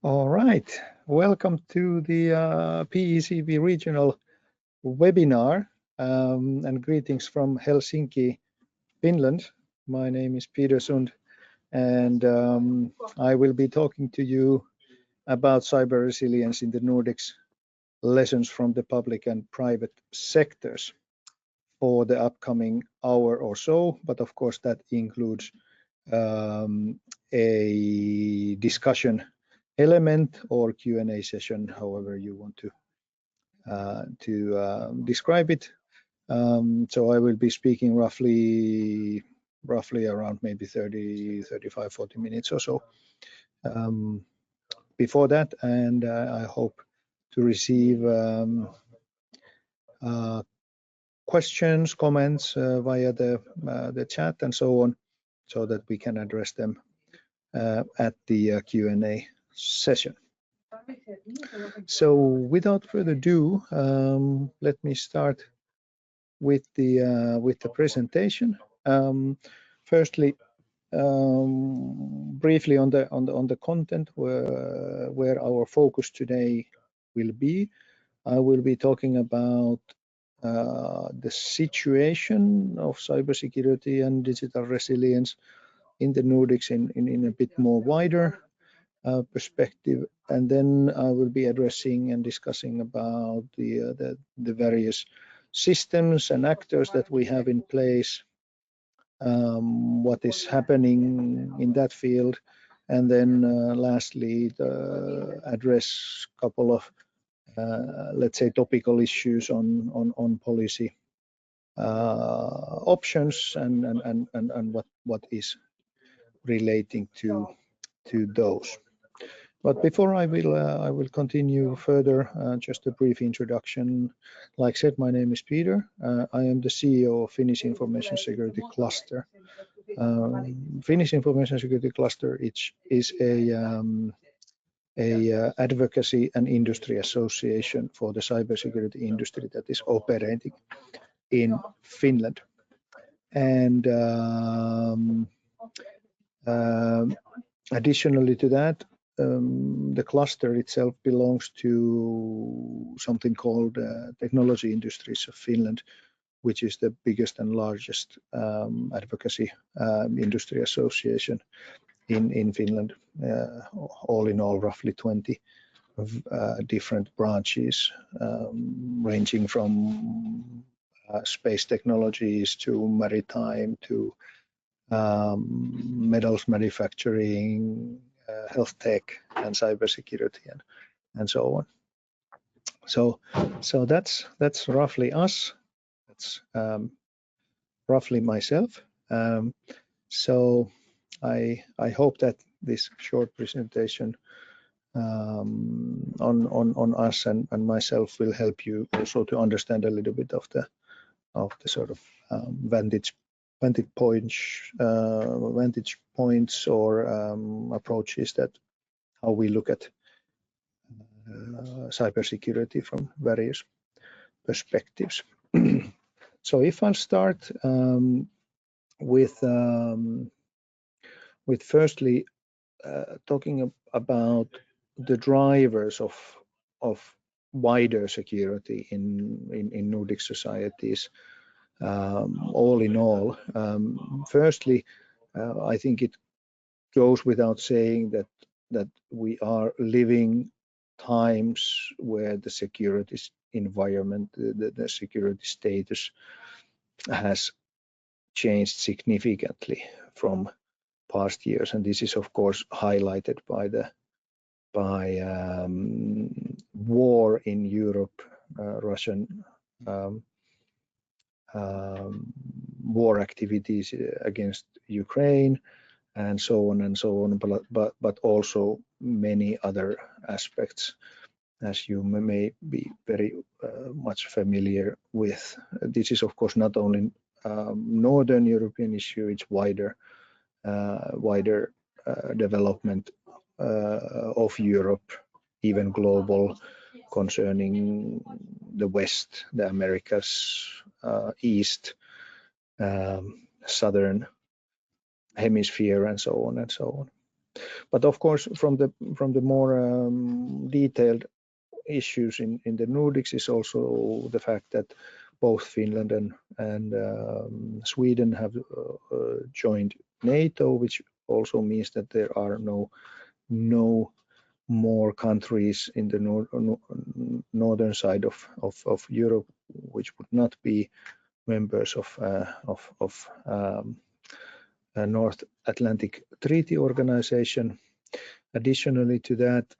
All right, welcome to the PECB regional webinar and greetings from Helsinki, Finland. My name is Peter Sund and I will be talking to you about cyber resilience in the Nordics, lessons from the public and private sectors for the upcoming hour or so, but of course that includes a discussion element or Q&A session, however you want to describe it. So I will be speaking roughly around maybe 30, 35, 40 minutes or so before that, and I hope to receive questions, comments via the chat and so on, so that we can address them at the Q&A session. So without further ado, let me start with the presentation. Firstly, briefly on the content where our focus today will be. I will be talking about the situation of cybersecurity and digital resilience in the Nordics in a bit more wider perspective, and then I will be addressing and discussing about the various systems and actors that we have in place, what is happening in that field, and then lastly address a couple of let's say topical issues on policy options and what is relating to those. But before I will continue further, just a brief introduction. Like I said, my name is Peter. I am the CEO of Finnish Information Security Cluster. Finnish Information Security Cluster is a advocacy and industry association for the cybersecurity industry that is operating in Finland. And additionally to that, the cluster itself belongs to something called Technology Industries of Finland, which is the biggest and largest advocacy industry association in Finland. All in all, roughly 20 different branches, ranging from space technologies to maritime to metals manufacturing, health tech, and cybersecurity, and so on. So that's roughly us. That's roughly myself. So I hope that this short presentation on us and myself will help you also to understand a little bit of the sort of vantage points or approaches that how we look at cybersecurity from various perspectives. So if I'll start with firstly talking about the drivers of wider security in Nordic societies. All in all, firstly, I think it goes without saying that we are living times where the security environment, the security status has changed significantly from past years, and this is of course highlighted by war in Europe, Russian war activities against Ukraine, and so on, but also many other aspects, as you may be very much familiar with. This is of course not only Northern European issue, it's wider development of Europe, even global, concerning the West, the Americas, East, Southern Hemisphere, and so on and so on. But of course, from the more detailed issues in the Nordics is also the fact that both Finland and Sweden have joined NATO, which also means that there are no more countries in the northern side of Europe which would not be members of North Atlantic Treaty Organization. Additionally to that,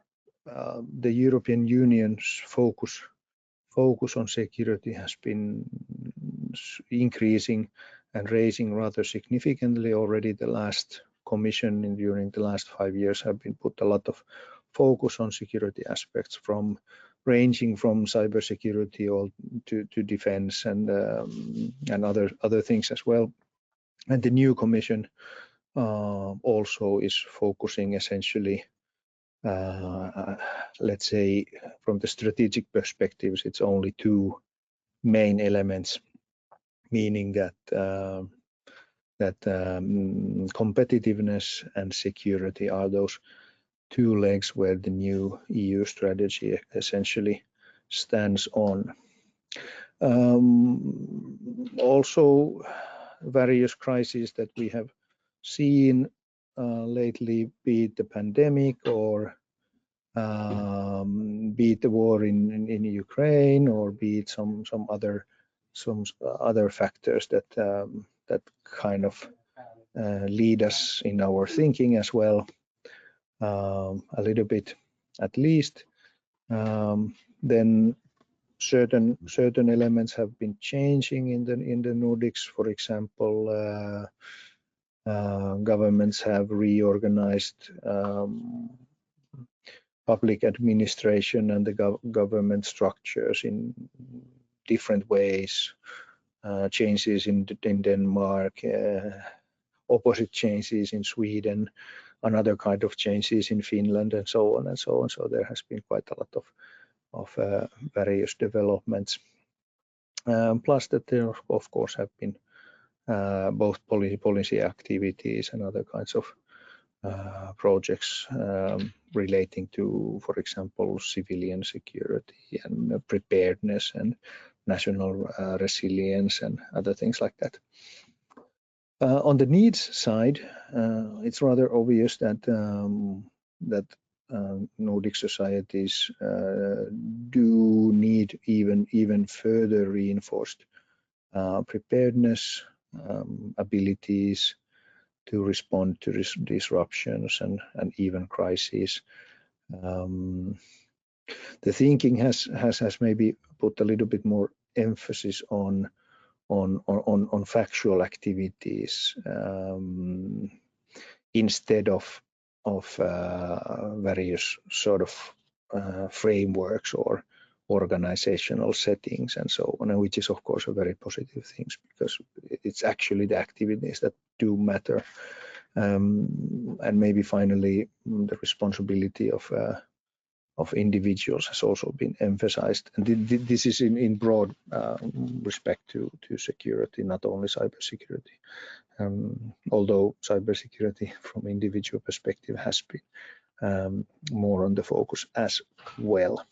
the European Union's focus on security has been increasing and raising rather significantly already. The last Commission during the last 5 years have been put a lot of focus on security aspects, from ranging from cybersecurity all to defense and other things as well. And the new Commission also is focusing essentially, let's say, from the strategic perspectives, it's only two main elements, meaning that competitiveness and security are those two legs where the new EU strategy essentially stands on. Also, various crises that we have seen lately, be it the pandemic or be it the war in Ukraine, or be it some other factors that kind of lead us in our thinking as well, a little bit at least. Then certain elements have been changing in the Nordics. For example, governments have reorganized public administration and the government structures in different ways. Changes in Denmark, opposite changes in Sweden, another kind of changes in Finland, and so on and so on. So there has been quite a lot of various developments. Plus that there of course have been both policy activities and other kinds of projects relating to, for example, civilian security and preparedness and national resilience and other things like that. On the needs side, it's rather obvious that Nordic societies do need even further reinforced preparedness, abilities to respond to disruptions and even crises. The thinking has maybe put a little bit more emphasis on factual activities instead of various sort of frameworks or organizational settings and so on, which is of course a very positive thing, because it's actually the activities that do matter. And maybe finally, the responsibility of individuals has also been emphasized, and this is in broad respect to security, not only cybersecurity. Although cybersecurity from individual perspective has been more on the focus as well.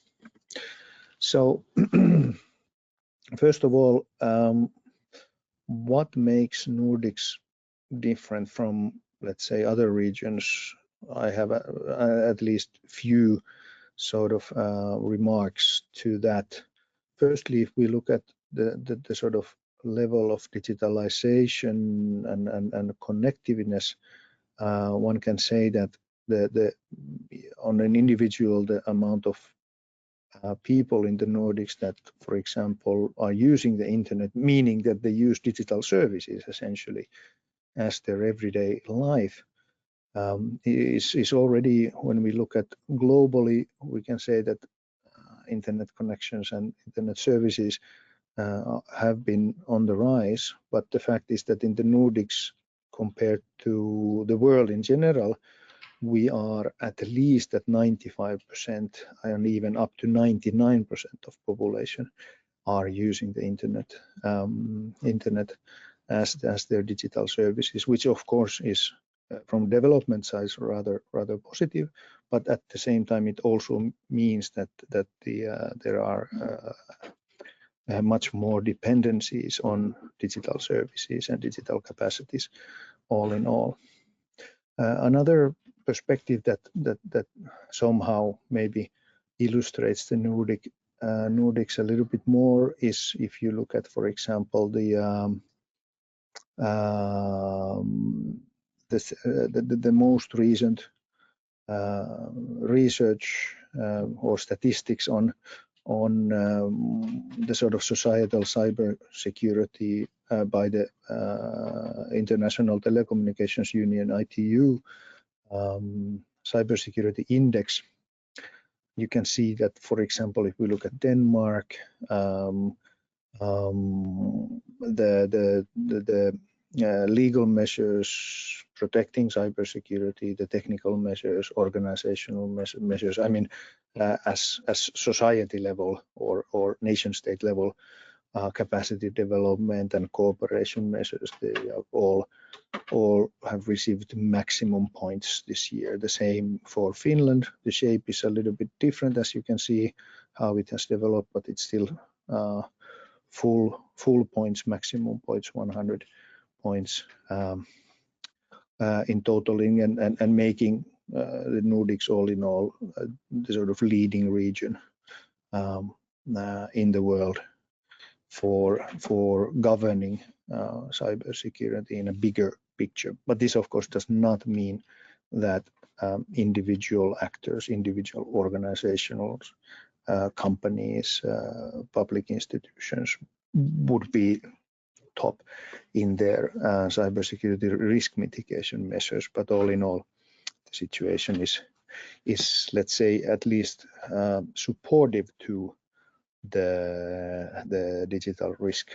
So first of all, what makes Nordics different from, let's say, other regions? I have at least few sort of remarks to that. Firstly, if we look at the sort of level of digitalization and connectiveness, one can say that on an individual, the amount of people in the Nordics that, for example, are using the internet, meaning that they use digital services essentially as their everyday life, is already, when we look at globally, we can say that internet connections and internet services have been on the rise. But the fact is that in the Nordics, compared to the world in general, we are at least at 95% and even up to 99% of population are using the internet as their digital services, which of course is from development side rather positive, but at the same time it also means that there are much more dependencies on digital services and digital capacities all in all. Another perspective that somehow maybe illustrates the Nordics a little bit more is if you look at, for example, the most recent research or statistics on the sort of societal cyber security by the International Telecommunications Union, ITU, cybersecurity index. You can see that, for example, if we look at Denmark, the legal measures protecting cybersecurity, the technical measures, organizational measures, I mean, as society level or nation state level, capacity development and cooperation measures, they are all have received maximum points this year. The same for Finland. The shape is a little bit different, as you can see how it has developed, but it's still full points, maximum points, 100 points in totaling, and making the Nordics all in all the sort of leading region in the world for governing cybersecurity in a bigger picture. But this, of course, does not mean that individual actors, individual organizations, companies, public institutions would be top in their cybersecurity risk mitigation measures. But all in all, the situation is let's say, at least supportive to the digital risk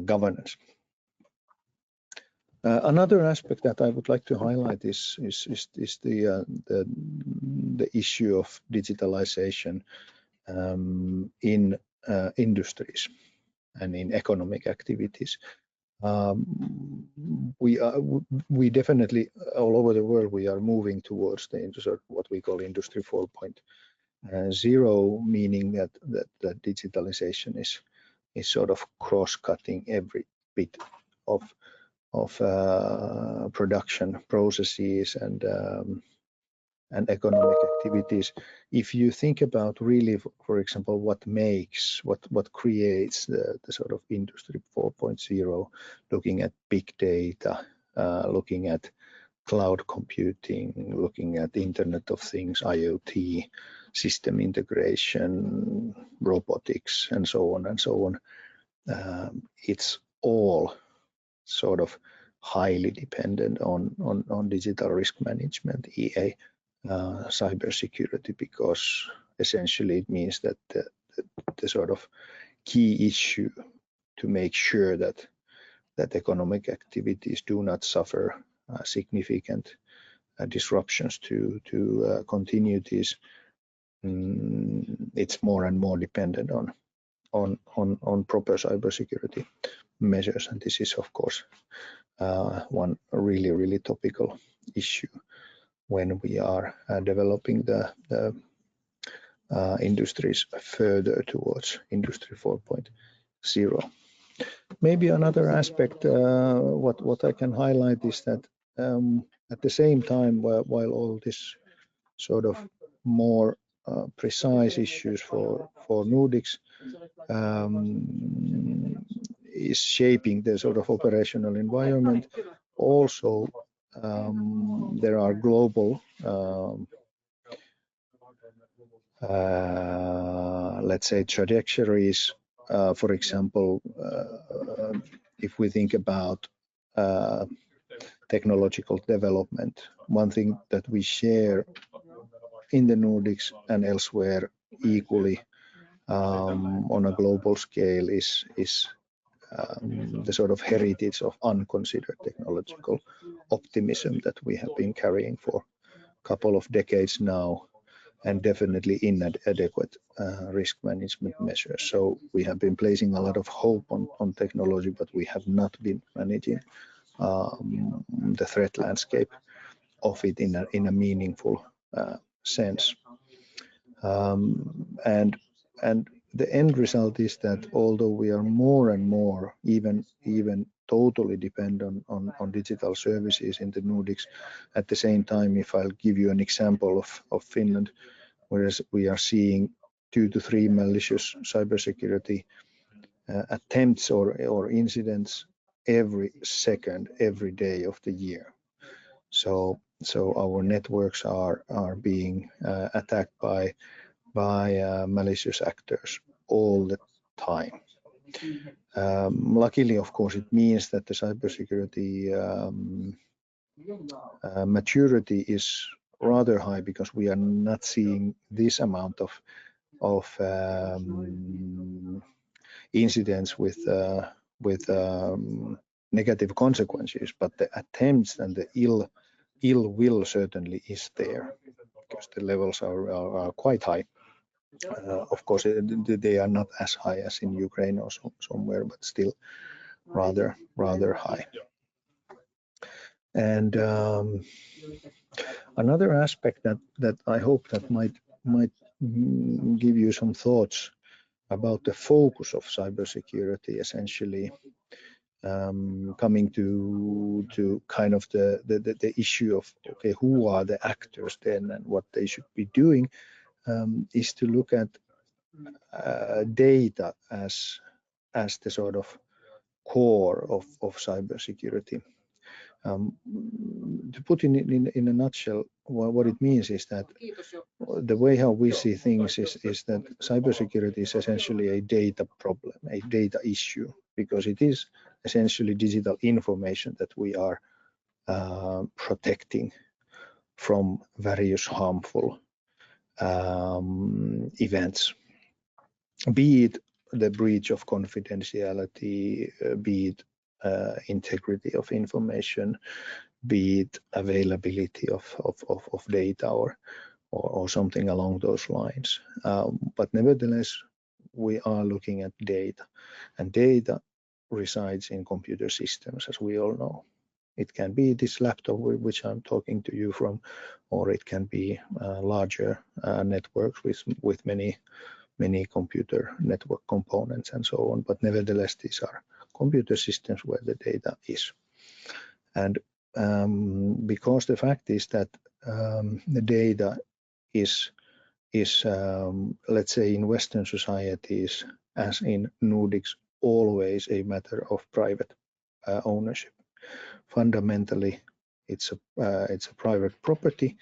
governance. Another aspect that I would like to highlight is the issue of digitalization in industries and in economic activities. We definitely all over the world we are moving towards the what we call Industry 4.0, meaning that digitalization is sort of cross-cutting every bit of production processes and economic activities. If you think about really, for example, what creates the sort of Industry 4.0, looking at big data, looking at cloud computing, looking at Internet of Things, IoT, system integration, robotics, and so on and so on. It's all sort of highly dependent on digital risk management, EA, cybersecurity, because essentially it means that the sort of key issue to make sure that economic activities do not suffer significant disruptions to continuities, it's more and more dependent on proper cybersecurity measures, and this is of course one really topical issue when we are developing the industries further towards Industry 4.0. Maybe another aspect what I can highlight is that at the same time, while all this sort of more precise issues for Nordics is shaping the sort of operational environment, also there are global let's say trajectories. For example, if we think about technological development, one thing that we share in the Nordics and elsewhere equally on a global scale is the sort of heritage of unconsidered technological optimism that we have been carrying for a couple of decades now, and definitely inadequate risk management measures. So we have been placing a lot of hope on technology, but we have not been managing the threat landscape of it in a meaningful sense. And the end result is that although we are more and more even totally dependent on digital services in the Nordics, at the same time, if I'll give you an example of Finland, whereas we are seeing 2 to 3 malicious cybersecurity attempts or incidents every second, every day of the year. So our networks are being attacked by malicious actors all the time. Luckily, of course, it means that the cybersecurity maturity is rather high, because we are not seeing this amount of incidents with negative consequences, but the attempts and the ill will certainly is there, because the levels are quite high. Of course, they are not as high as in Ukraine or somewhere, but still rather high. And another aspect that I hope that might give you some thoughts about the focus of cybersecurity, essentially coming to kind of the issue of, okay, who are the actors then and what they should be doing, is to look at data as the sort of core of cybersecurity. To put in a nutshell, what it means is that the way how we see things is that cybersecurity is essentially a data problem, a data issue, because it is essentially digital information that we are protecting from various harmful events, be it the breach of confidentiality, be it integrity of information, be it availability of data or something along those lines. But nevertheless, we are looking at data, and data resides in computer systems, as we all know. It can be this laptop which I'm talking to you from, or it can be larger networks with many computer network components and so on. But nevertheless, these are computer systems where the data is. And because the fact is that the data is let's say in Western societies, as in Nordics, always a matter of private ownership. Fundamentally, it's a private property.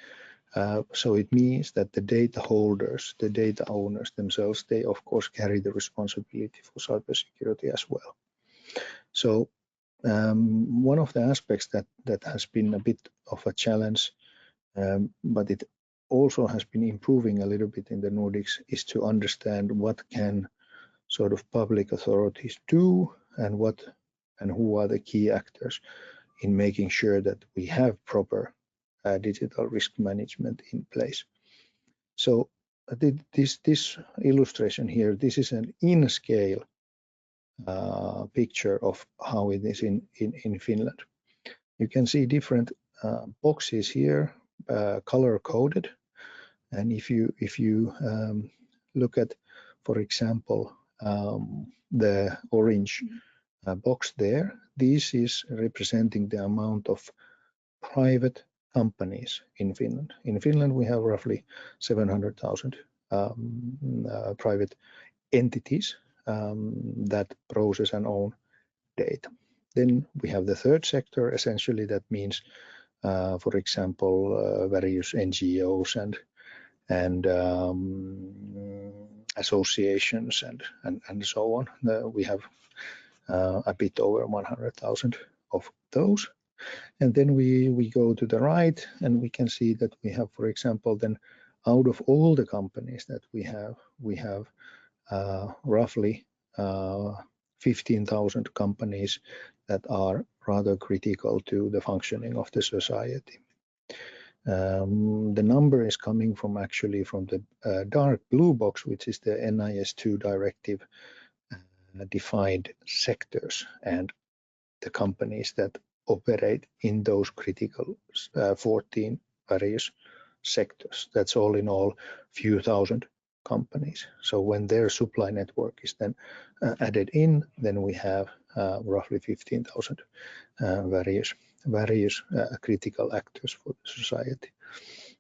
So it means that the data holders, the data owners themselves, they of course carry the responsibility for cybersecurity as well. So one of the aspects that has been a bit of a challenge, but it also has been improving a little bit in the Nordics, is to understand what can sort of public authorities do, and who are the key actors in making sure that we have proper digital risk management in place. So this illustration here, this is an in-scale picture of how it is in Finland. You can see different boxes here, color-coded, and if you look at, for example, the orange box there, this is representing the amount of private companies in Finland. In Finland, we have roughly 700,000 private entities that process and own data. Then we have the third sector. Essentially, that means, for example, various NGOs and associations and so on. We have a bit over 100,000 of those. And then we go to the right, and we can see that we have, for example, then out of all the companies that we have roughly 15,000 companies that are rather critical to the functioning of the society. The number is coming from the dark blue box, which is the NIS2 directive defined sectors and the companies that operate in those critical 14 various sectors. That's all in all few thousand companies. So when their supply network is then added in, then we have roughly 15,000 various critical actors for the society.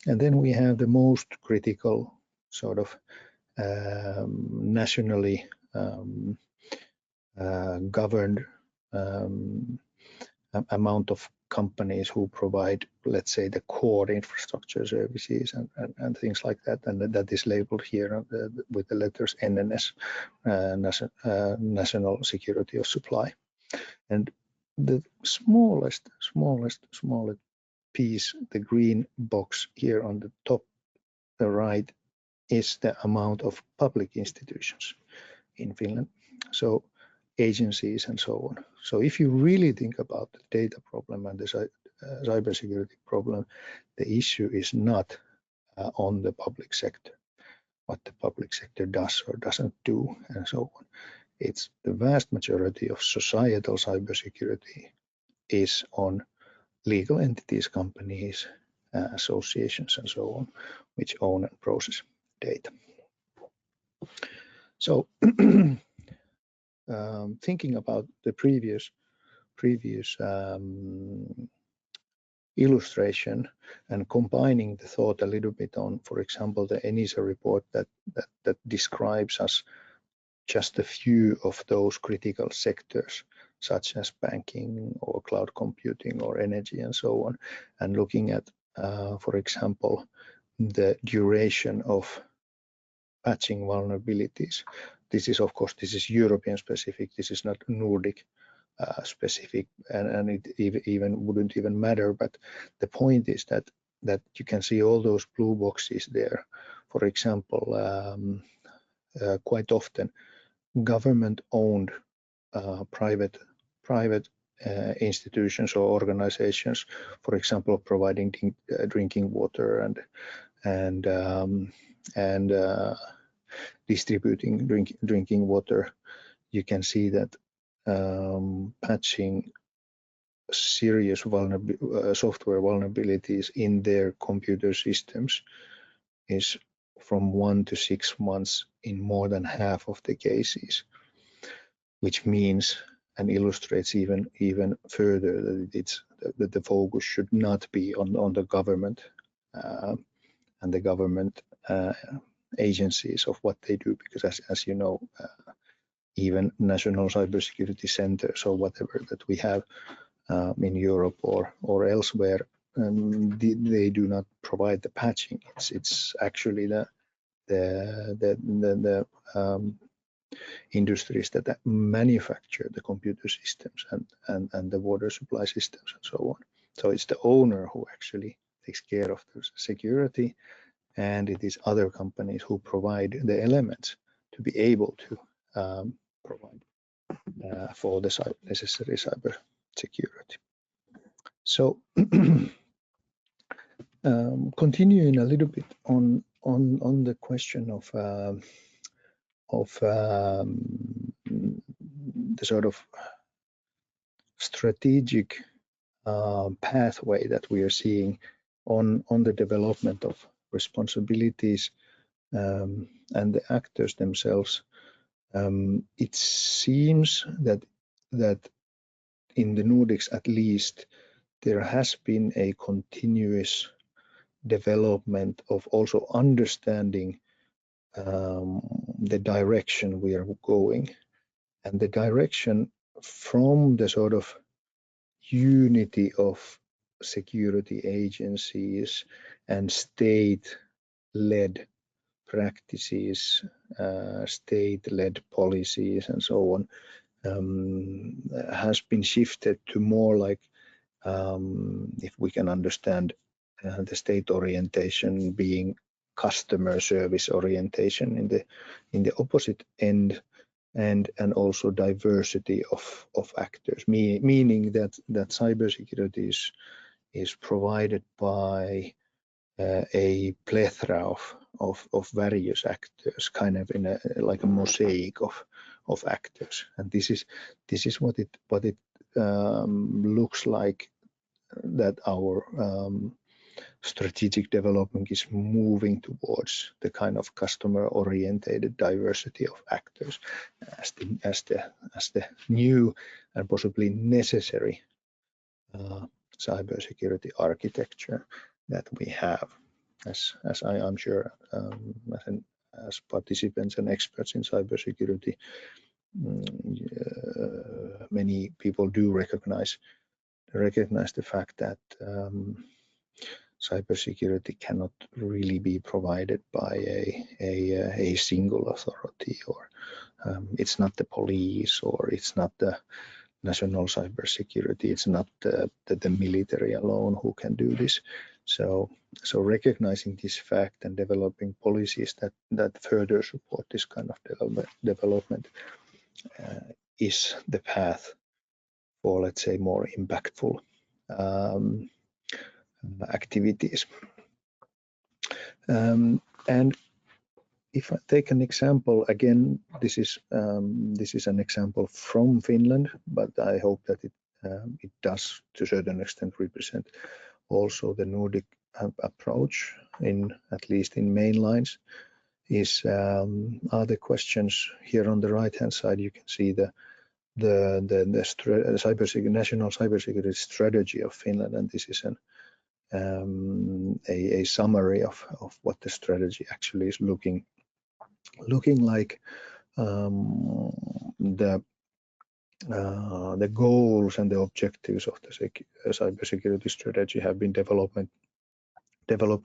And then we have the most critical sort of nationally governed amount of companies who provide, let's say, the core infrastructure services and things like that, and that is labeled here with the letters NNS, National Security of Supply. And the smallest piece, the green box here on the top, the right, is the amount of public institutions in Finland. So agencies and so on. So if you really think about the data problem and the cybersecurity problem, the issue is not on the public sector, what the public sector does or doesn't do and so on. It's the vast majority of societal cybersecurity is on legal entities, companies, associations and so on, which own and process data. So thinking about the previous illustration and combining the thought a little bit on, for example, the ENISA report that describes us just a few of those critical sectors, such as banking or cloud computing or energy and so on, and looking at, for example, the duration of patching vulnerabilities. This is, of course, this is European specific. This is not Nordic specific, and it even wouldn't even matter. But the point is that you can see all those blue boxes there. For example, quite often government-owned private institutions or organizations, for example, providing drinking water and distributing drinking water. You can see that patching serious software vulnerabilities in their computer systems is from 1 to 6 months in more than half of the cases, which means and illustrates even further that the focus should not be on the government and the government agencies of what they do, because as you know, even national cybersecurity centers or whatever that we have in Europe or elsewhere, they do not provide the patching. It's actually the industries that manufacture the computer systems and the water supply systems and so on. So it's the owner who actually takes care of the security, and it is other companies who provide the elements to be able to provide for the necessary cyber security. So continuing a little bit on the question of the sort of strategic pathway that we are seeing on the development of responsibilities and the actors themselves. It seems that in the Nordics, at least, there has been a continuous development of also understanding the direction we are going, and the direction from the sort of unity of security agencies and state-led practices, state-led policies and so on, has been shifted to more like, if we can understand the state orientation being customer service orientation in the opposite end, and also diversity of actors, meaning that cybersecurity is provided by a plethora of various actors, kind of like a mosaic of actors, and this is what it looks like that our strategic development is moving towards the kind of customer-oriented diversity of actors as the new and possibly necessary cybersecurity architecture that we have. As I'm sure as participants and experts in cybersecurity, many people do recognize the fact that cybersecurity cannot really be provided by a single authority, or it's not the police, or it's not the national cybersecurity, it's not the military alone who can do this. So recognizing this fact and developing policies that further support this kind of development is the path for, let's say, more impactful activities. And if I take an example, again, this is an example from Finland, but I hope that it does to a certain extent represent also the Nordic approach, at least in main lines. Are the questions here on the right hand side? You can see the national cybersecurity strategy of Finland, and this is a summary of what the strategy actually is looking like. The goals and the objectives of the cybersecurity strategy have been developed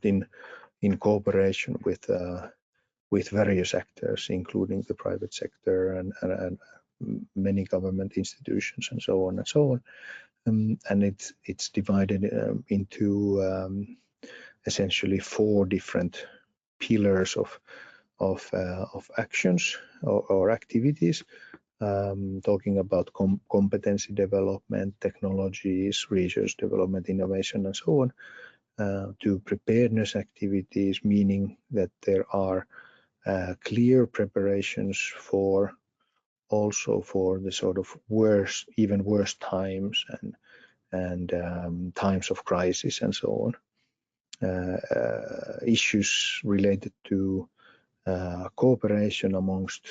in cooperation with various actors, including the private sector and many government institutions, and so on and so on. And it's divided into essentially 4 different pillars of actions or activities, talking about competency development, technologies, research development, innovation, and so on, to preparedness activities, meaning that there are clear preparations for the sort of even worse times and times of crisis and so on. Issues related to cooperation amongst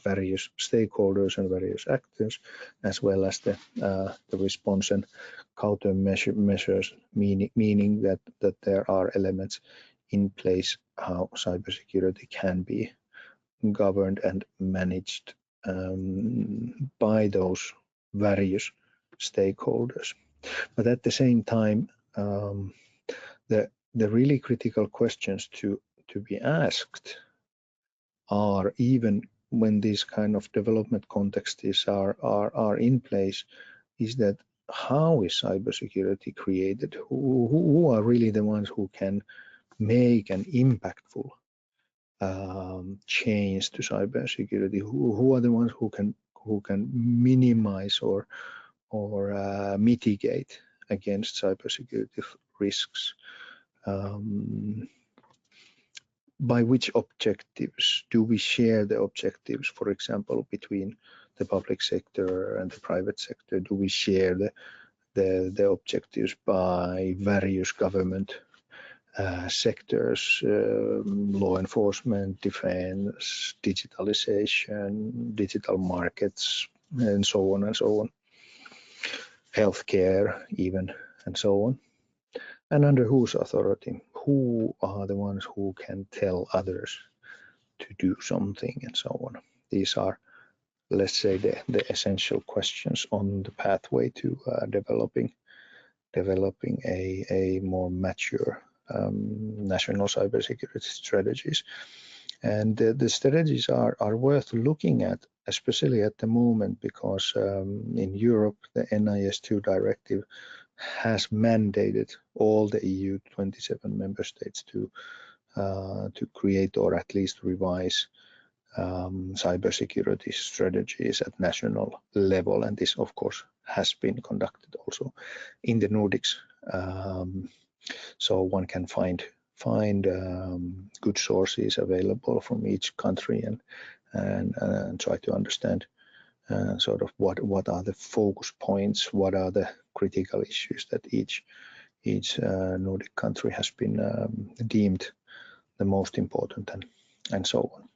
various stakeholders and various actors, as well as the response and countermeasures, meaning that there are elements in place how cybersecurity can be governed and managed by those various stakeholders. But at the same time, the really critical questions to be asked are, even when these kind of development contexts are in place, is that how is cybersecurity created? Who are really the ones who can make an impactful change to cybersecurity? Who are the ones who can minimize or mitigate against cybersecurity risks? By which objectives? Do we share the objectives, for example, between the public sector and the private sector? Do we share the objectives by various government sectors, law enforcement, defense, digitalization, digital markets, and so on and so on, healthcare even, and so on? And under whose authority? Who are the ones who can tell others to do something, and so on? These are, let's say, the essential questions on the pathway to developing a more mature national cybersecurity strategies. And the strategies are worth looking at, especially at the moment, because in Europe, the NIS2 directive has mandated all the EU 27 member states to create or at least revise cybersecurity strategies at national level, and this, of course, has been conducted also in the Nordics. So one can find good sources available from each country and try to understand sort of what are the focus points, what are the critical issues that each Nordic country has been deemed the most important, and so on.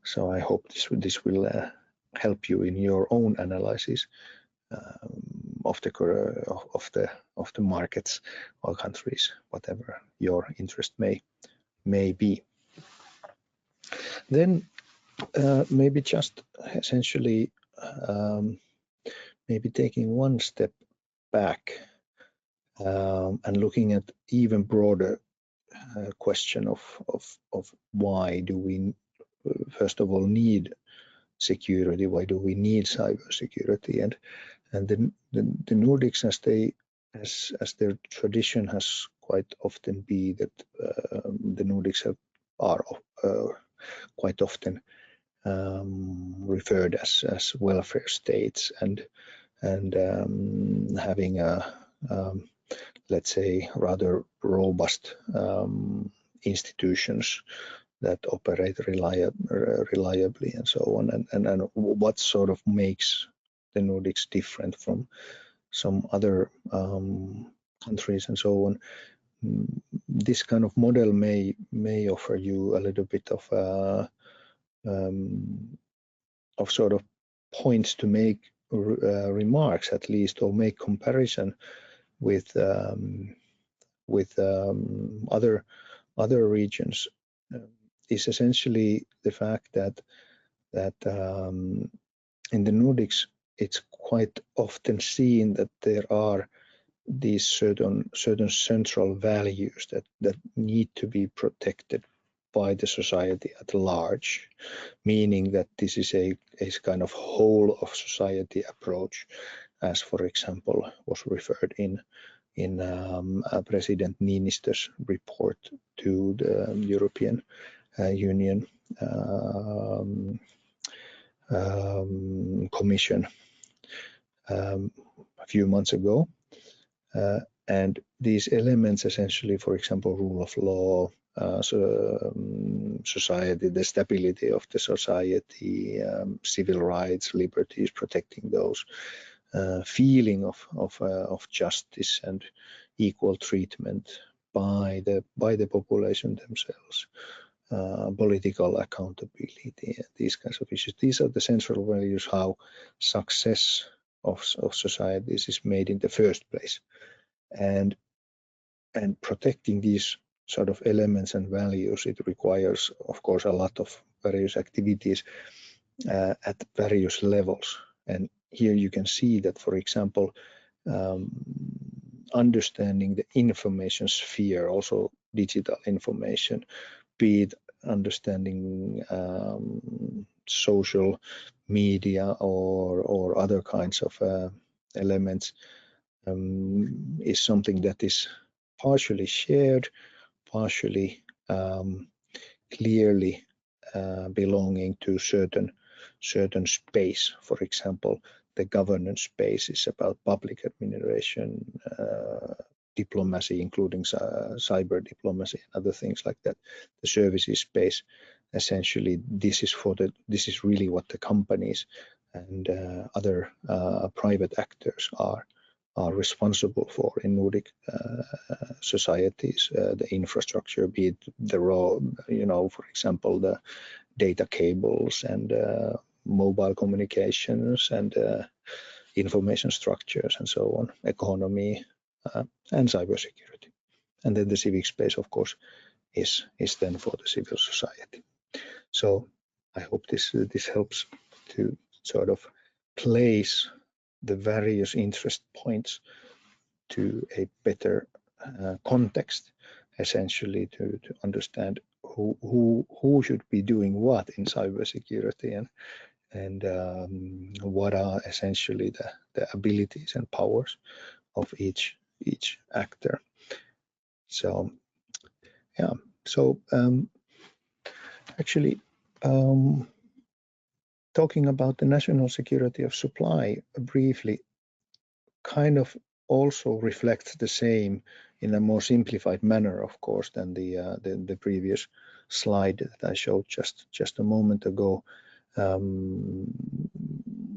So I hope this will help you in your own analysis of the markets or countries, whatever your interest may be. Then maybe just essentially maybe taking one step back and looking at even broader question of why do we first of all need security, why do we need cybersecurity, and the Nordics, as their tradition has quite often be that the Nordics are quite often referred as welfare states, and having a let's say rather robust institutions that operate reliably and so on, and what sort of makes the Nordics different from some other countries and so on. This kind of model may offer you a little bit of sort of points to make remarks at least, or make comparison with other regions, is essentially the fact that in the Nordics it's quite often seen that there are these certain central values that need to be protected by the society at large, meaning that this is a kind of whole of society approach, as for example was referred in President Niinistö's report to the European Union Commission a few months ago. And these elements essentially, for example, rule of law, society, the stability of the society, civil rights, liberties, protecting those, feeling of justice and equal treatment by the population themselves, political accountability, these kinds of issues. These are the central values how success of societies is made in the first place, and protecting these sort of elements and values, it requires of course a lot of various activities at various levels. And here you can see that, for example, understanding the information sphere, also digital information, be it understanding social media or other kinds of elements, is something that is partially shared, partially clearly belonging to certain space. For example, the governance space is about public administration, diplomacy, including cyber diplomacy and other things like that. The services space, essentially, this is really what the companies and other private actors are responsible for in Nordic societies. The infrastructure, be it the raw, for example, the data cables and mobile communications and information structures and so on, economy and cybersecurity. And then the civic space, of course, is then for the civil society. So I hope this helps to sort of place the various interest points to a better context, essentially to understand who should be doing what in cybersecurity, and what are essentially the abilities and powers of each actor. So yeah, so actually talking about the national security of supply briefly kind of also reflects the same in a more simplified manner, of course, than the previous slide that I showed just a moment ago.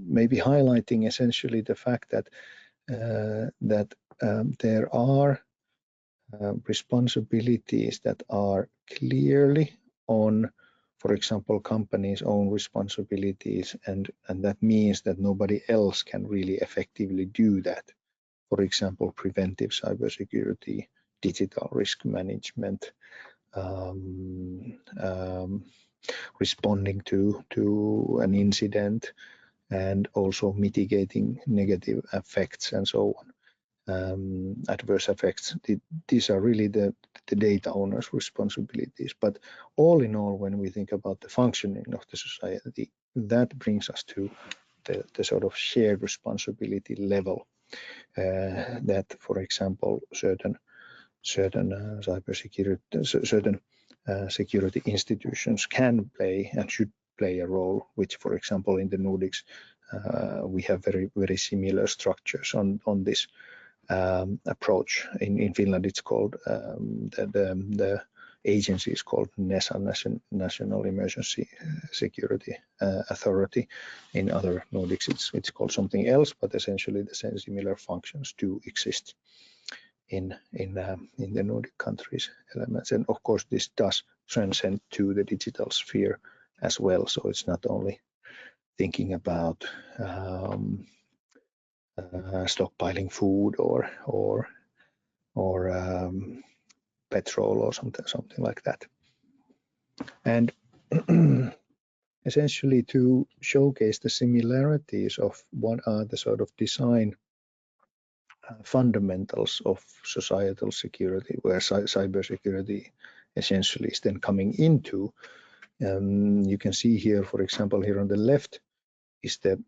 maybe highlighting essentially the fact that there are responsibilities that are clearly on, for example, companies' own responsibilities, and that means that nobody else can really effectively do that. For example, preventive cybersecurity, digital risk management, responding to an incident, and also mitigating negative effects and so on. Adverse effects. These are really the data owner's responsibilities. But all in all, when we think about the functioning of the society, that brings us to the sort of shared responsibility level that, for example, certain security institutions can play and should play a role, which, for example, in the Nordics, we have very similar structures on this approach. In Finland, it's called the agency is called NESA, National Emergency Security Authority. In other Nordics, it's called something else, but essentially the same similar functions do exist in the Nordic countries elements. And of course, this does transcend to the digital sphere as well. So it's not only thinking about stockpiling food or petrol or something like that. And essentially to showcase the similarities of what are the sort of design fundamentals of societal security, where cybersecurity essentially is then coming into. You can see here, for example, here on the left is the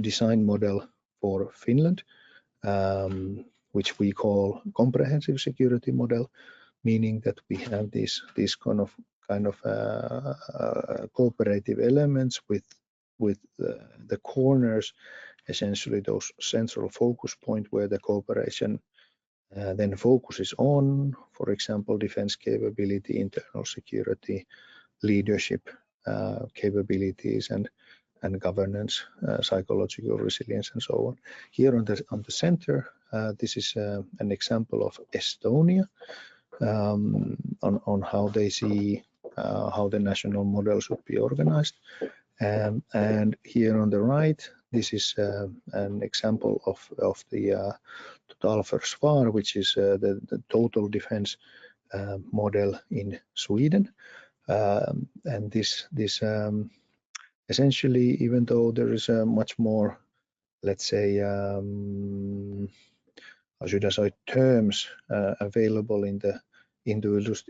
design model for Finland, which we call comprehensive security model, meaning that we have these kind of cooperative elements with the corners, essentially those central focus point where the cooperation then focuses on, for example, defense capability, internal security, leadership capabilities, and governance, psychological resilience, and so on. Here on the center, this is an example of Estonia on how they see how the national model should be organized. And here on the right, this is an example of the totalförsvar, which is the total defense model in Sweden. And this essentially, even though there is a much more, let's say, how should I say, terms available in the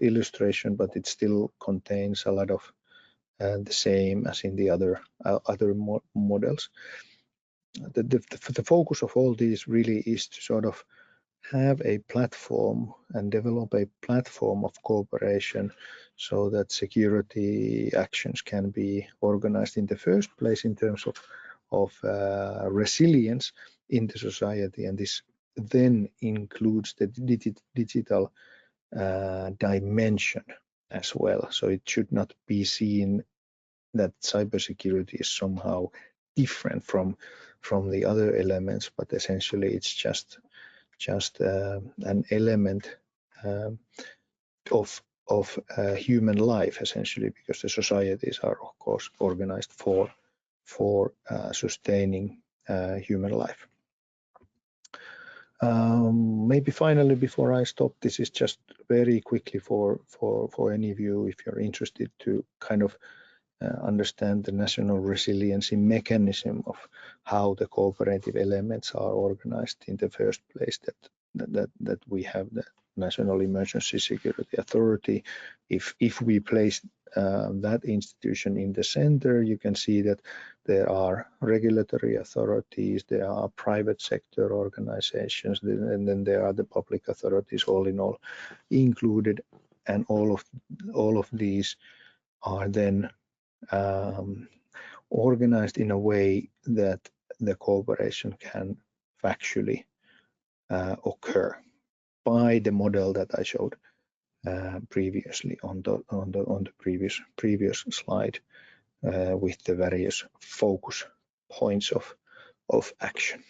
illustration, but it still contains a lot of the same as in the other models. The focus of all these really is to sort of have a platform and develop a platform of cooperation so that security actions can be organized in the first place in terms of resilience in the society, and this then includes the digital dimension as well. So it should not be seen that cybersecurity is somehow different from the other elements, but essentially it's just an element of human life, essentially, because the societies are, of course, organized for sustaining human life. Maybe finally, before I stop, this is just very quickly for any of you, if you're interested to kind of understand the national resiliency mechanism of how the cooperative elements are organized in the first place, that we have the National Emergency Security Authority. If we place that institution in the center, you can see that there are regulatory authorities, there are private sector organizations, and then there are the public authorities, all in all included, and all of these are then organized in a way that the cooperation can factually occur by the model that I showed previously on the previous slide with the various focus points of action.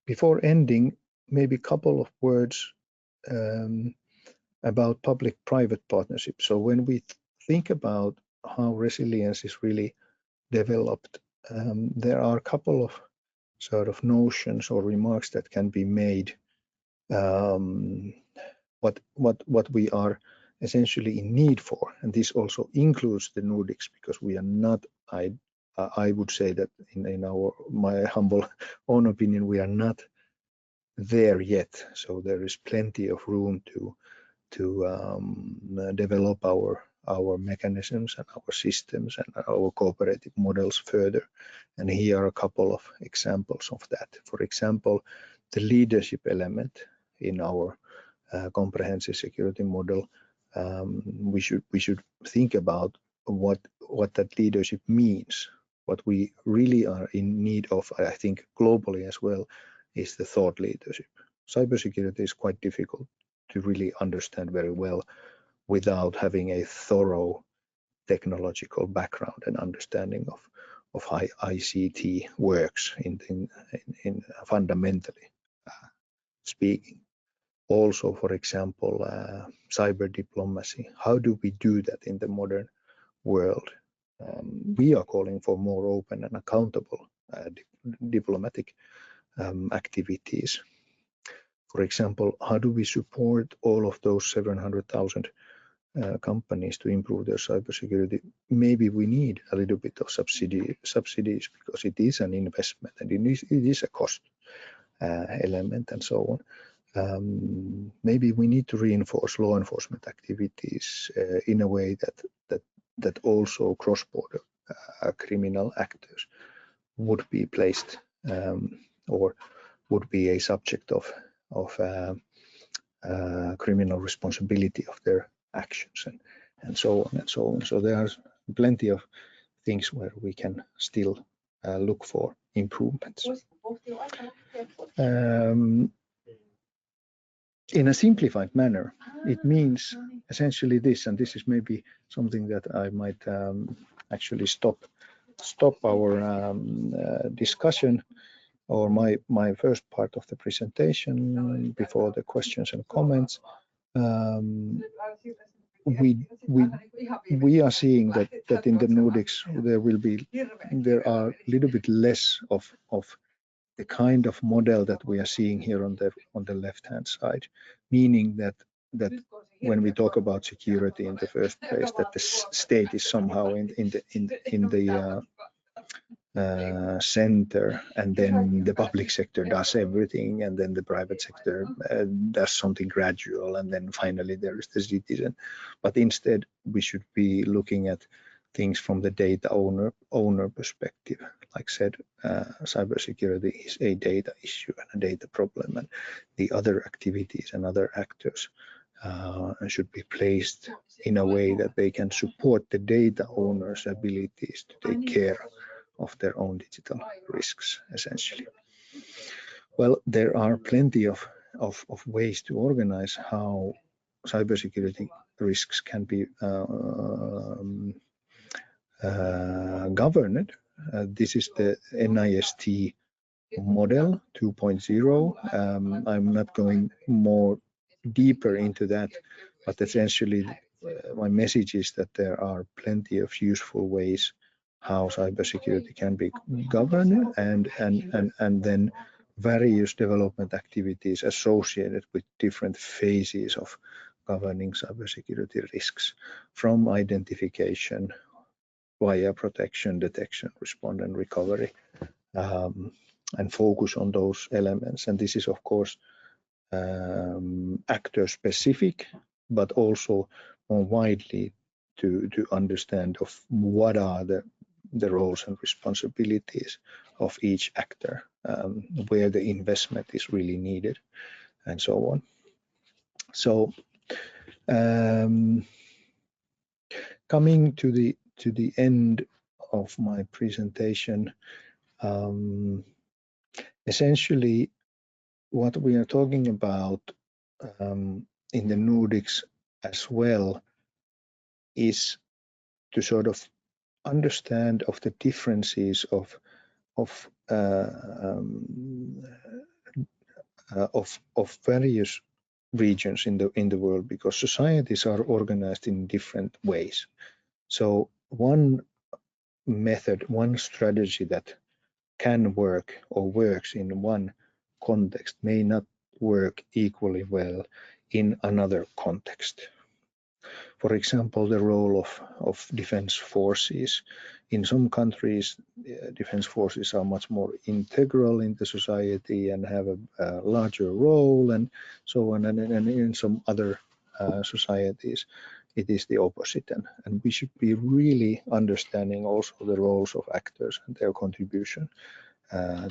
Before ending, maybe a couple of words about public-private partnerships. So when we think about how resilience is really developed, there are a couple of sort of notions or remarks that can be made. What we are essentially in need for, and this also includes the Nordics, because we are not. I would say that in my humble own opinion, we are not there yet. So there is plenty of room to develop our mechanisms and our systems and our cooperative models further. And here are a couple of examples of that. For example, the leadership element in our comprehensive security model. We should think about what that leadership means. What we really are in need of, I think, globally as well, is the thought leadership. Cybersecurity is quite difficult to really understand very well without having a thorough technological background and understanding of how ICT works in fundamentally speaking. Also, for example, cyber diplomacy. How do we do that in the modern world? We are calling for more open and accountable diplomatic activities. For example, how do we support all of those 700,000 companies to improve their cybersecurity? Maybe we need a little bit of subsidies because it is an investment and it is a cost element and so on. Maybe we need to reinforce law enforcement activities in a way that also cross-border criminal actors would be placed or would be a subject of criminal responsibility of their actions and so on and so on. So there are plenty of things where we can still look for improvements. In a simplified manner, it means essentially this, and this is maybe something that I might actually stop our discussion or my first part of the presentation before the questions and comments. We are seeing that in the Nordics there are a little bit less of the kind of model that we are seeing here on the left-hand side, meaning that when we talk about security in the first place, that the state is somehow in the center, and then the public sector does everything, and then the private sector does something gradual, and then finally there is the citizen. But instead, we should be looking at things from the data owner perspective. Like said, cybersecurity is a data issue and a data problem, and the other activities and other actors should be placed in a way that they can support the data owners' abilities to take care of their own digital risks, essentially. Well, there are plenty of ways to organize how cybersecurity risks can be governed. This is the NIST model 2.0. I'm not going more deeper into that, but essentially my message is that there are plenty of useful ways how cybersecurity can be governed, and then various development activities associated with different phases of governing cybersecurity risks, from identification via protection, detection, response, and recovery, and focus on those elements. And this is, of course, actor specific, but also more widely to understand of what are the roles and responsibilities of each actor, where the investment is really needed, and so on. So coming to the end of my presentation, essentially what we are talking about in the Nordics as well is to sort of understand of the differences of various regions in the world, because societies are organized in different ways. So one method, one strategy that can work or works in one context may not work equally well in another context. For example, the role of defense forces. In some countries, defense forces are much more integral in the society and have a larger role and so on. And in some other societies, it is the opposite. And we should be really understanding also the roles of actors and their contribution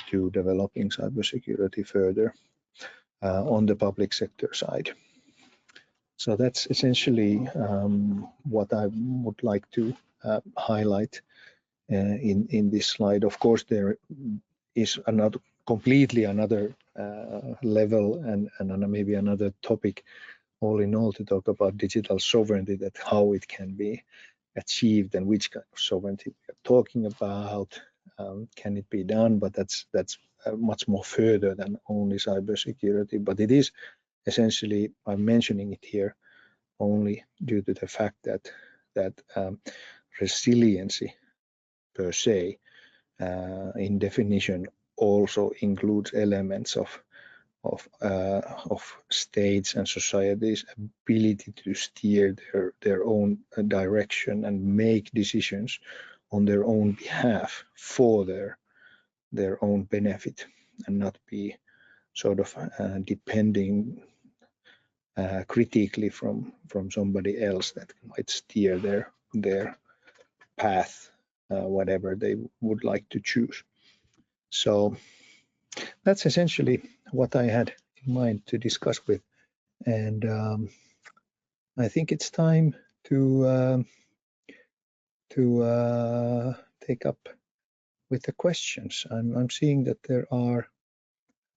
to developing cybersecurity further on the public sector side. So that's essentially what I would like to highlight in this slide. Of course, there is another completely another level and maybe another topic all in all to talk about digital sovereignty, that how it can be achieved and which kind of sovereignty we are talking about. Can it be done? But that's much more further than only cybersecurity. But it is essentially, I'm mentioning it here only due to the fact that resiliency per se, in definition, also includes elements of states and societies' ability to steer their own direction and make decisions on their own behalf for their own benefit, and not be sort of depending critically from somebody else that might steer their path, whatever they would like to choose. So that's essentially what I had in mind to discuss with, and I think it's time to take up with the questions. I'm seeing that there are at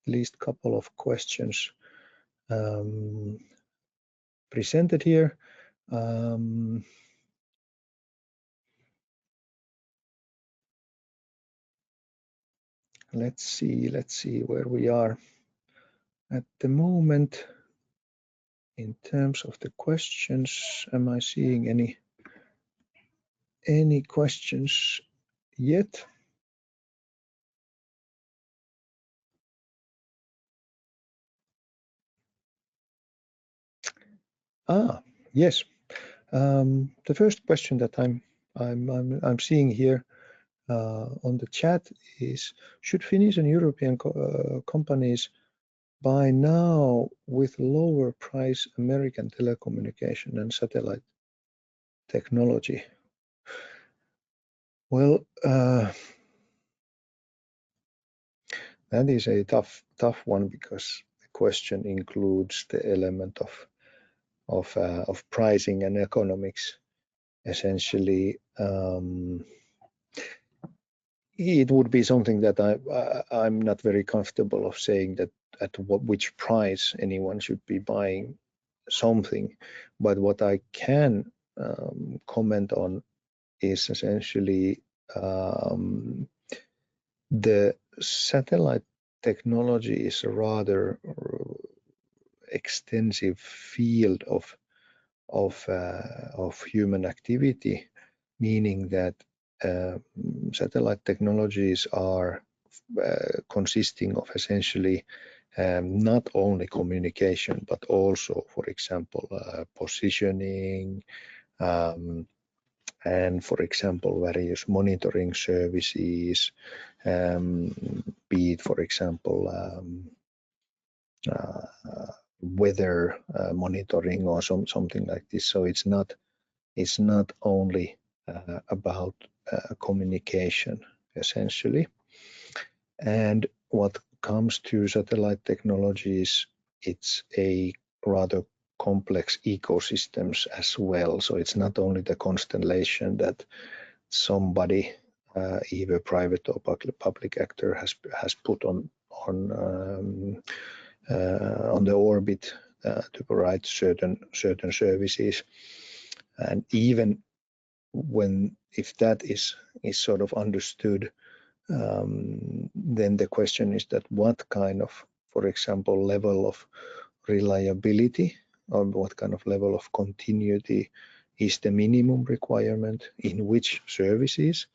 least a couple of questions presented here. Let's see where we are at the moment in terms of the questions. Am I seeing any questions yet? Yes. The first question that I'm seeing here on the chat is: should Finnish and European companies buy now with lower price American telecommunication and satellite technology? Well, that is a tough one, because the question includes the element of pricing and economics. Essentially, it would be something that I'm not very comfortable of saying that at which price anyone should be buying something. But what I can comment on is essentially the satellite technology is a rather extensive field of human activity, meaning that satellite technologies are consisting of essentially not only communication, but also, for example, positioning, and for example, various monitoring services, be it, for example, weather monitoring or something like this. So it's not only about communication, essentially. And what comes to satellite technologies, it's a rather complex ecosystems as well. So it's not only the constellation that somebody, either private or public actor, has put on the orbit to provide certain services, and even if that is sort of understood, then the question is that what kind of, for example, level of reliability or what kind of level of continuity is the minimum requirement in which services,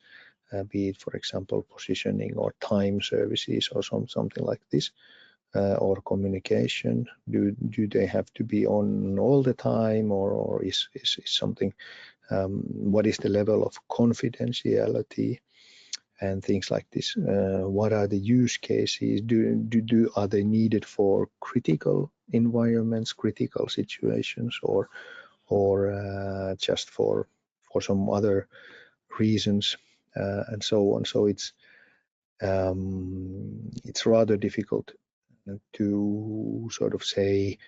be it, for example, positioning or time services or something like this, or communication. Do they have to be on all the time, or is something? What is the level of confidentiality and things like this? What are the use cases? Are they needed for critical environments, critical situations, or just for some other reasons, and so on? So it's rather difficult to sort of say,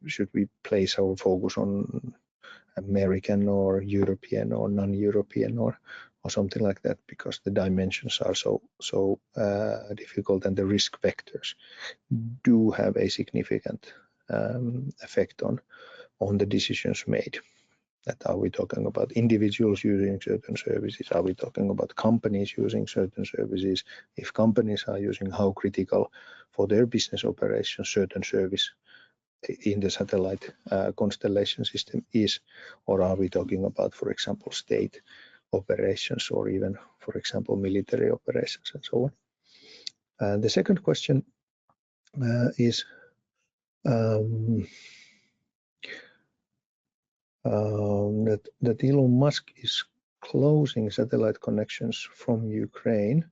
should we place our focus on American or European or non-European or something like that, because the dimensions are so difficult, and the risk vectors do have a significant effect on the decisions made. That are we talking about individuals using certain services? Are we talking about companies using certain services? If companies are using, how critical for their business operations certain service in the satellite constellation system is, or are we talking about, for example, state operations, or even, for example, military operations, and so on? The second question is that Elon Musk is closing satellite connections from Ukraine.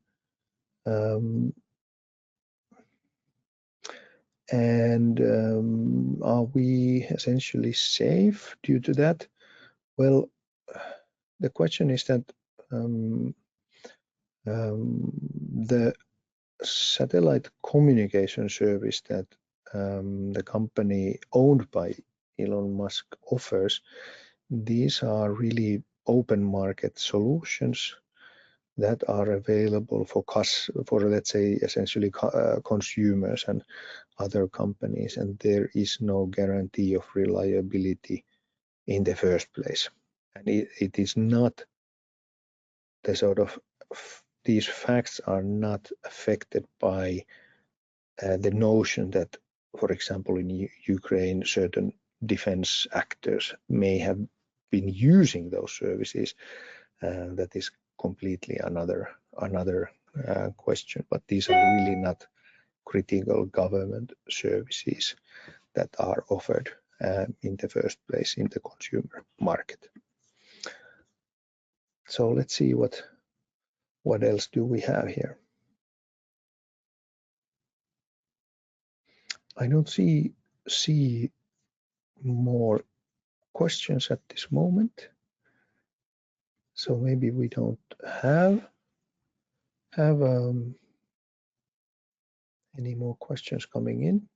Are we essentially safe due to that? Well, the question is that the satellite communication service that the company owned by Elon Musk offers, these are really open market solutions that are available for let's say essentially consumers and other companies, and there is no guarantee of reliability in the first place. And it is not the sort of, these facts are not affected by the notion that, for example, in Ukraine, certain defense actors may have been using those services. That is completely another question, but these are really not critical government services that are offered in the first place in the consumer market. So let's see what else do we have here. I don't see more questions at this moment, so maybe we don't have any more questions coming in.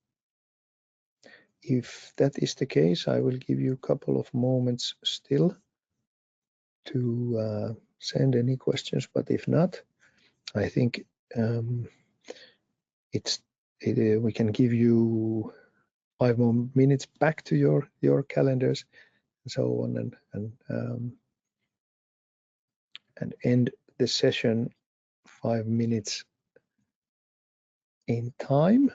If that is the case, I will give you a couple of moments still to send any questions, but if not, I think we can give you 5 more minutes back to your calendars and so on, and end the session 5 minutes in time.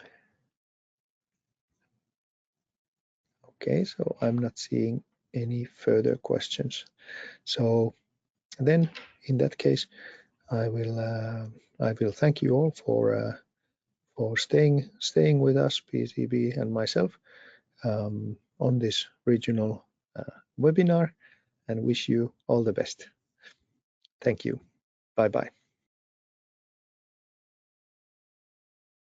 Okay, so I'm not seeing any further questions. So then, in that case, I will thank you all for staying with us, PCB and myself, on this regional webinar, and wish you all the best. Thank you. Bye-bye.